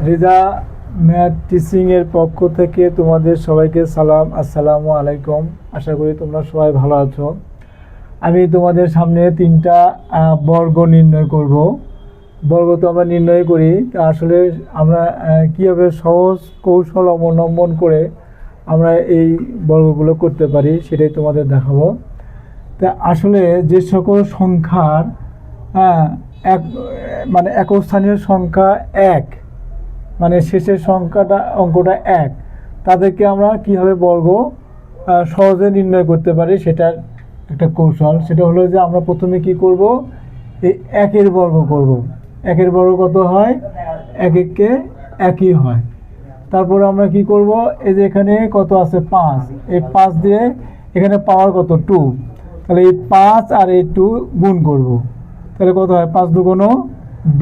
Reza math টিচিংয়ের পক্ষ থেকে তোমাদের সবাইকে সালাম, আসসালামু আলাইকুম। আশা করি তোমরা সবাই ভালো আছো। আমি তোমাদের সামনে তিনটা বর্গ নির্ণয় করব। বর্গ তো আমরা নির্ণয় করি, তা আসলে আমরা কীভাবে সহজ কৌশল অবলম্বন করে আমরা এই বর্গগুলো করতে পারি সেটাই তোমাদের দেখাবো। তা আসলে যে সকল সংখ্যার এক মানে একক স্থানীয় সংখ্যা এক, মানে শেষের অঙ্কটা এক, তাদেরকে আমরা কীভাবে বর্গ সহজে নির্ণয় করতে পারি সেটার একটা কৌশল। সেটা হলো যে আমরা প্রথমে কি করব, এই একের বর্গ করব। একের বর্গ কত হয়? এক এককে একই হয়। তারপরে আমরা কি করব, এই যে এখানে কত আছে? 5। এই 5 দিয়ে এখানে পাওয়ার কত? 2। তাহলে এই 5 আর এই 2 গুণ করব। তাহলে কত হয়? 5 দুগুণ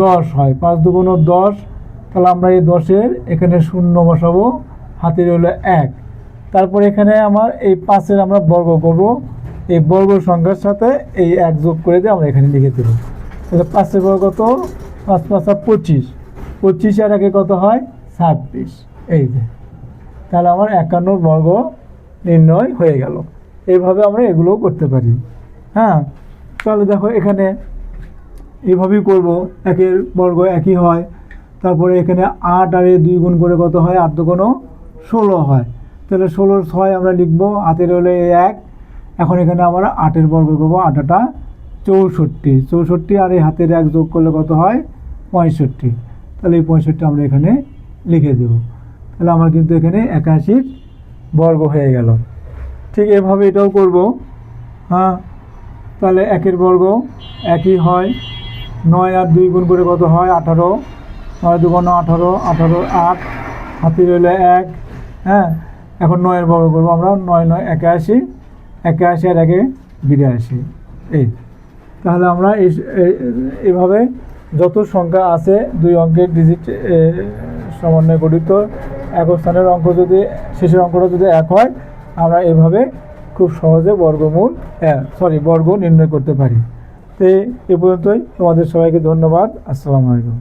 10 হয়। 5 দুগুণ 10। তাহলে আমরা এই 10-এর এখানে শূন্য বসাবো, হাতের হলো 1। তারপর এখানে আমার এই 5-এর আমরা বর্গ করব। এই বর্গ সংখ্যার সাথে এই 1 যোগ করে দিয়ে আমরা এখানে লিখে দেব। তাহলে 5-এর বর্গ কত? 5 5 25। 25 আর 1 কত হয়? 26। এই যে, তাহলে আমার 51 বর্গ নির্ণয় হয়ে গেল। এইভাবে আমরা এগুলোও করতে পারি। তাহলে দেখো এখানে এইভাবেই করব। একের বর্গ একই হয়। তারপরে এখানে 8 আর 2 গুণ করে কত হয়? 8 দুগুণ 16 হয়। তাহলে 16-র 6 আমরা লিখবো, হাতের হলে 1। এখন এখানে আমরা 8-এর বর্গ করবো। 8-টা 64। 64 আর এই হাতের 1 যোগ করলে কত হয়? 65। তাহলে এই 65 আমরা এখানে লিখে দেব। তাহলে আমার কিন্তু এখানে 81 বর্গ হয়ে গেল। ঠিক এভাবে এটাও করব। তাহলে একের বর্গ একই হয়। 9 আর 2 গুণ করে কত হয়? 18। 9 দুগুণ 18, 18 8, হাতের হইলে 1। এখন 9-এর বর্গ করবো আমরা। 9 9 81, 81 আর 1 82। এই তাহলে আমরা এইভাবে যত সংখ্যা আছে 2 অঙ্কের ডিজিট সমন্বয় গঠিত একক স্থানের অঙ্ক, যদি শেষের অঙ্কটা যদি 1 হয়, আমরা এভাবে খুব সহজে বর্গ নির্ণয় করতে পারি। তো এ পর্যন্তই। তোমাদের সবাইকে ধন্যবাদ। আসসালামু আলাইকুম।